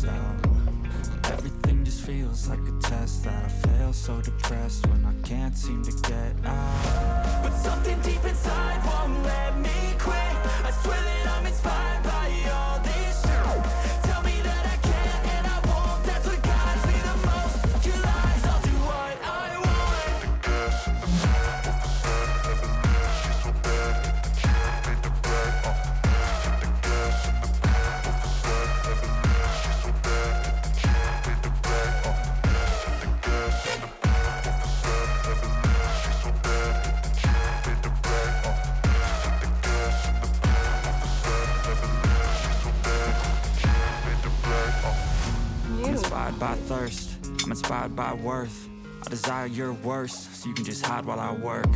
stressed out. Everything just feels like a test that I fail, so depressed when I can't seem to get out. But something deep inside won't let me quit. I swear that I'm inspired by all this shit. Tell me that I can't and I won't. That's what guides me the most. Your lies, I'll do what I want. The gas in the back of the sun, never leaves. She's so bad that the can't make the right. The gas in the back of the sun, never leaves. She's so bad that the can't make the right. The gas in the back of the sun, never leaves. She's so bad that the can't make the right. The gas in the back of the sun, never leaves. She's so bad that the can't make the right. I'm inspired by thirst, I'm inspired by worth. I desire your worst, so you can just hide while I work.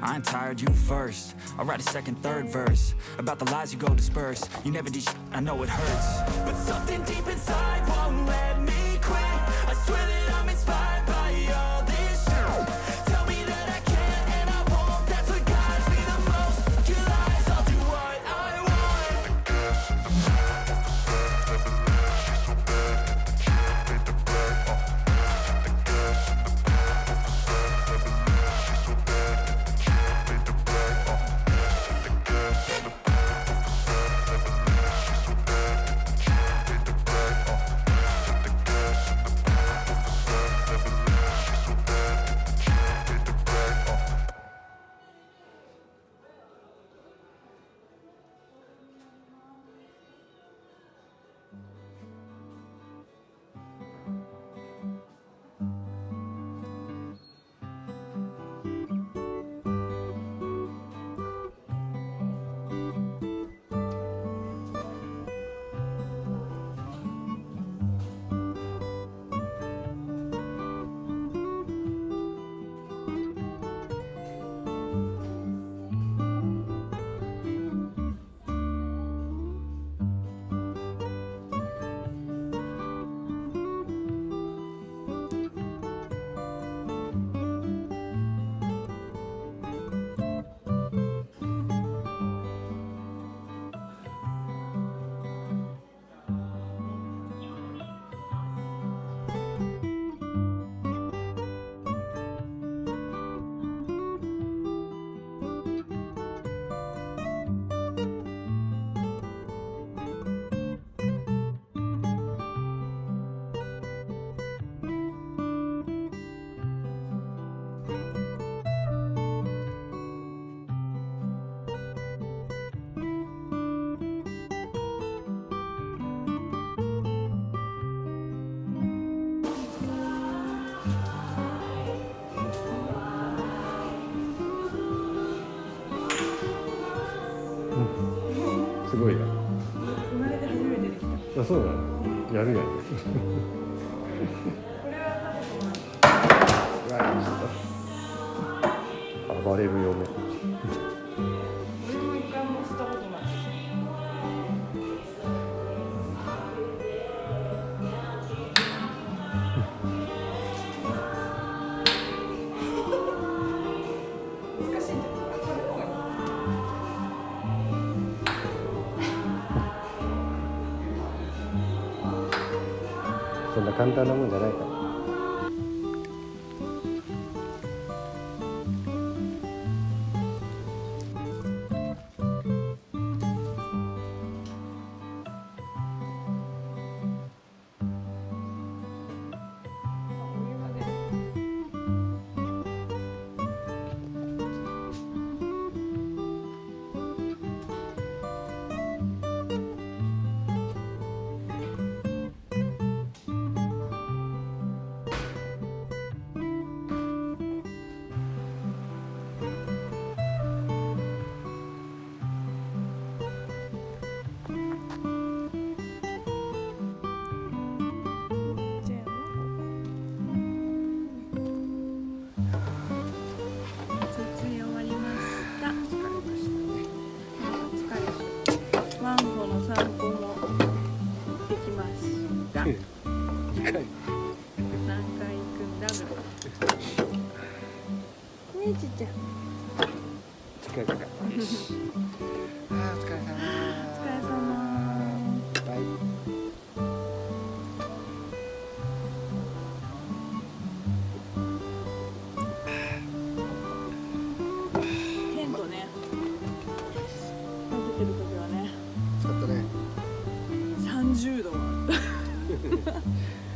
I ain't tired, you first. I'll write a second, third verse about the lies you go disperse. You never did shit, I know it hurts. But something deep inside won't let me quit. I swear that I'm inspired by all this shit. Tell me that I can't and I won't. That's what guides me the most. Your lies, I'll do what I want. The gas in the back of the sun, never leaves. She's so bad that the can't make the right. The gas in the back of the sun, never leaves. She's so bad that the can't make the right. The gas in the back of the sun, never leaves. She's so bad that the can't make the right. The gas in the back of the sun, never leaves. She's so bad that the can't make the right.すごいな。生まれて初めてできた。あ、そうなの。やるやん。これは多分暴れる嫁。俺も一回もしたことない。難しいんじゃない？これの方がいい。そんな簡単なもんじゃないから。ねちっちゃん。近い近い。あー、お疲れ様。お疲れ様。バイ。30度。ね、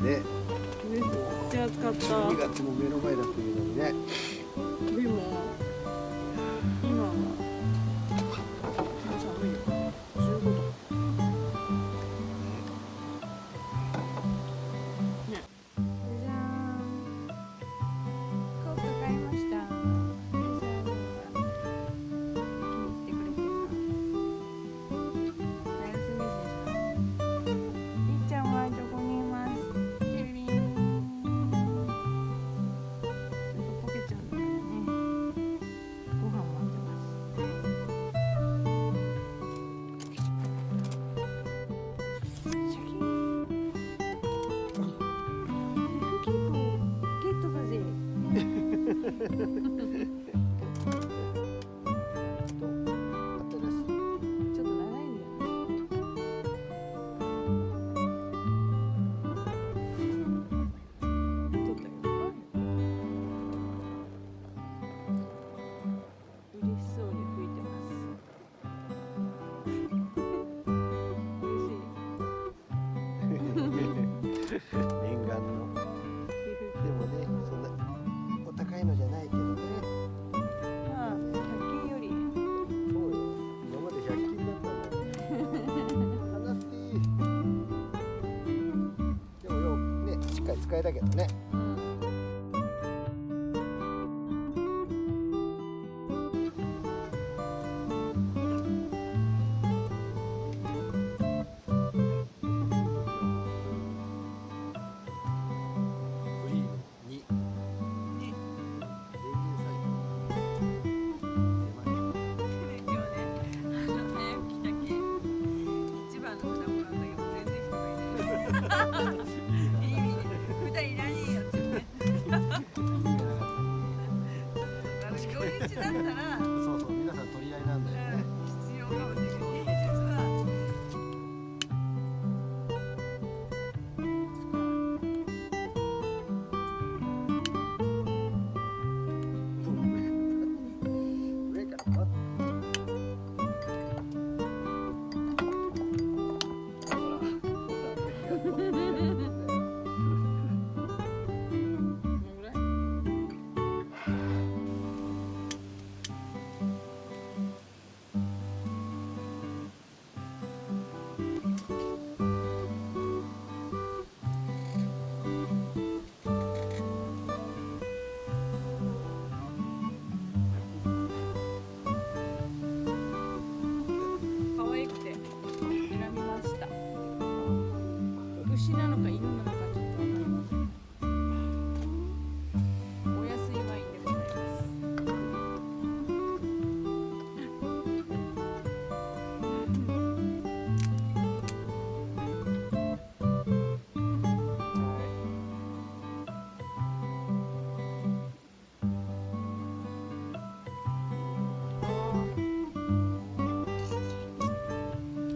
めっちゃ暑かった。 12月も目の前だというのにね。でも今は寒いよ。15度。ね。じゃーん。コート買いました。気に入ってくれてます。おやすみでしょ。りっちゃんはどこにいます？キリン。ちょっとポケちゃんだからね。ご飯待ってます。シャキーン。キープゲットだぜ。ちょっと長いんだよね。撮ったよ。嬉しそうに吹いてます。嬉しい。念願の。でもね、そんなお高いのじゃないけどね。まあ、100均より。そうよ。今まで100均だったんだよ。悲しい。でもよ、ね、しっかり使えたけどね。フリーに。今日ね、早起きしたけ一番の札もらったけど全然人がいない。いい意味で2人いらねえよって言って私土日だったらそうそう、皆さん取り合いなんだよね。必要かもしれない。平日は上からパッと。ほら、ほら。どのぐらい？可愛くて選びました。牛なのか犬なのかちょっとわかりません。お安いワインでございます。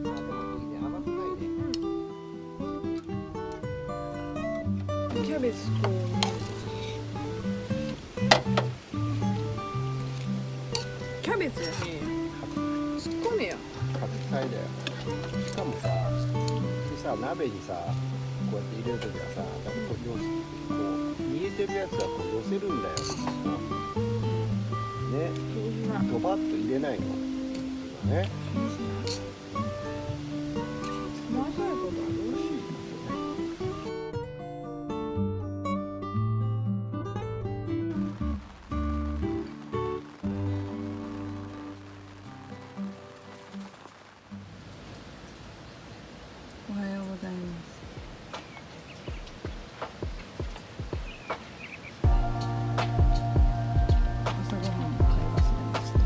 あ、でもいいね、甘くないね。キャベツとキャベツやね。突っ込めや。白菜だよ。しかもさ、鍋にさ、こうやって入れるときはさ、こう煮えてるやつはこう寄せるんだよ。ね、ドバッと入れないの。ね。細かいことある？美味しい。おはようございます。朝ごはんも買い忘れました。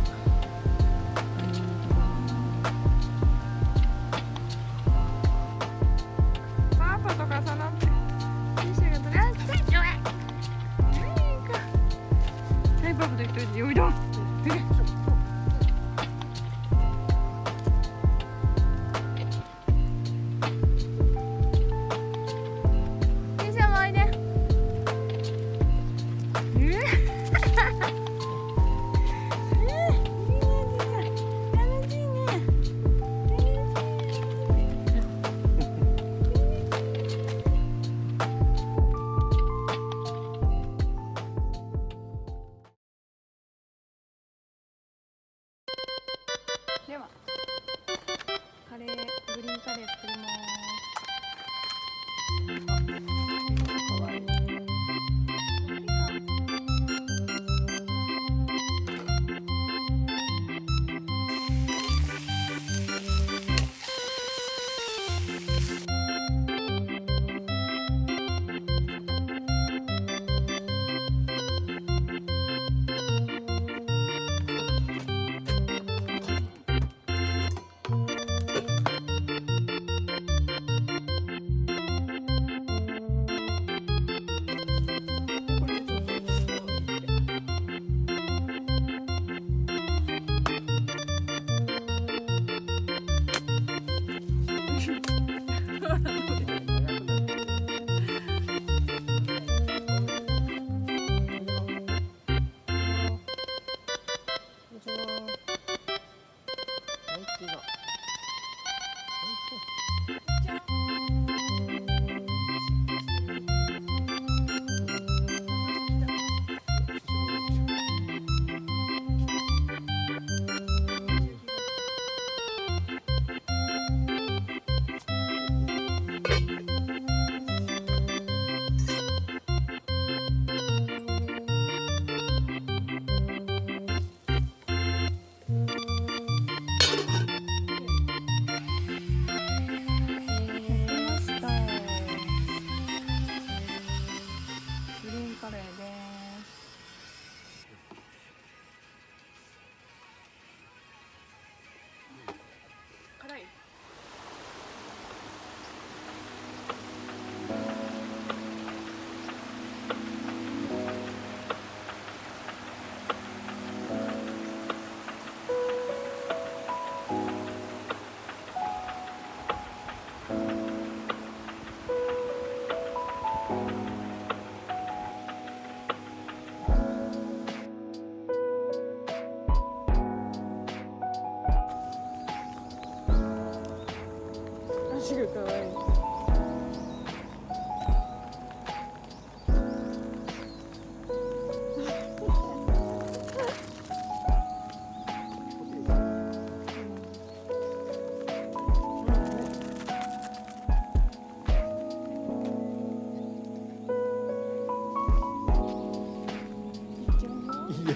パパと重なってティッシュが取れはい、パパと一人でおいどん。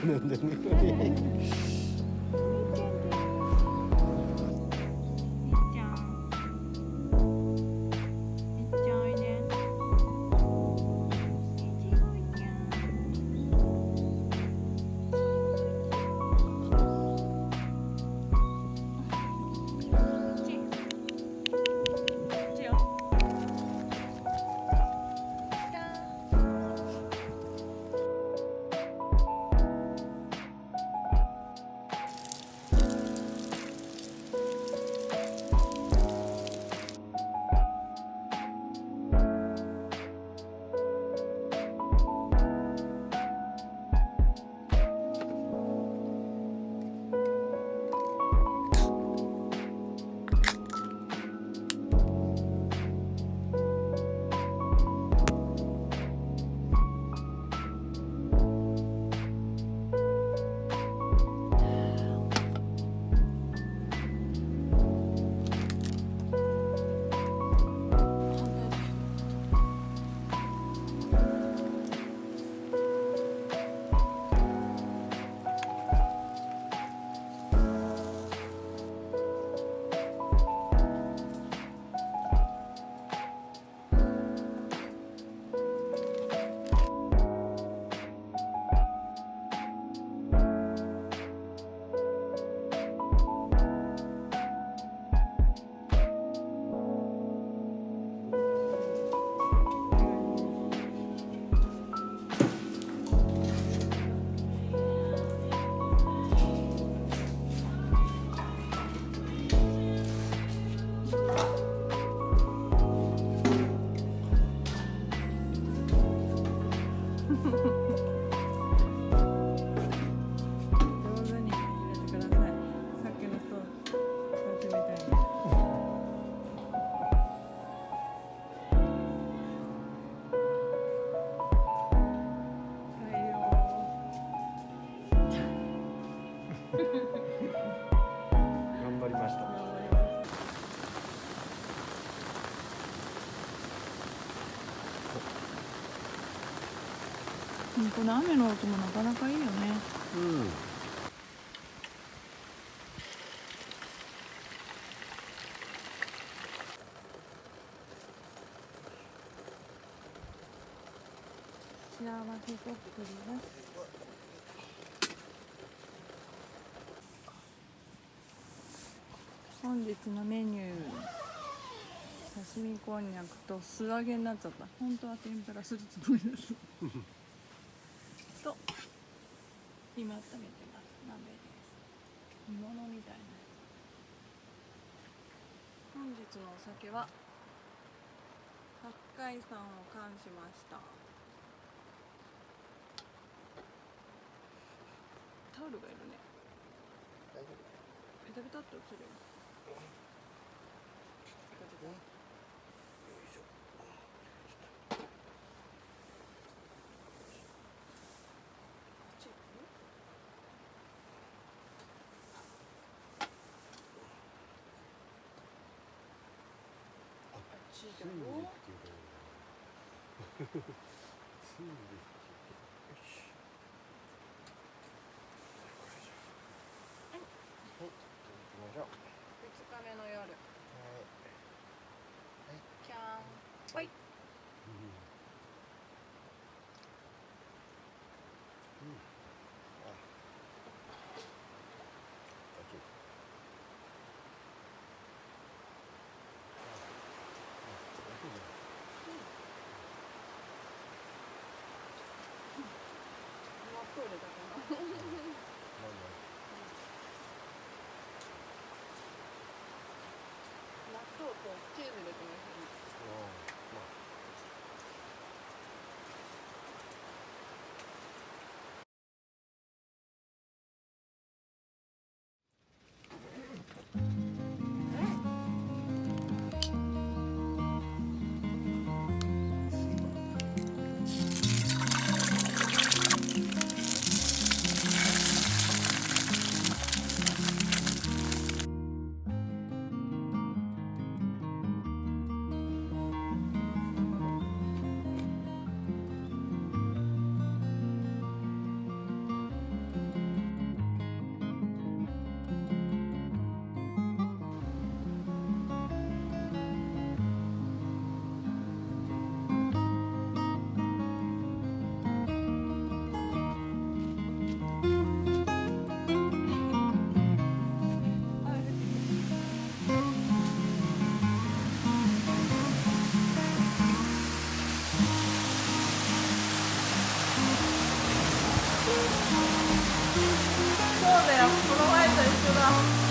飲んでるのに。みっちゃんおいで。この雨の音もなかなかいいよね。うん。幸せとっぷりです。本日のメニュー、刺身こんにゃくと素揚げになっちゃった。本当は天ぷらするつもりです。と今温めてます。鍋です。煮物みたいな。本日のお酒は八海山を缶しました。タオルがいるね。大丈夫。ペタペタって落ちるよ。ついですけど。ついですけど。よし。はい、行きましょう。2日目の夜。はい。キャン。はい。トイレだかな。納豆とチーズ入れてます。この前と一緒だ。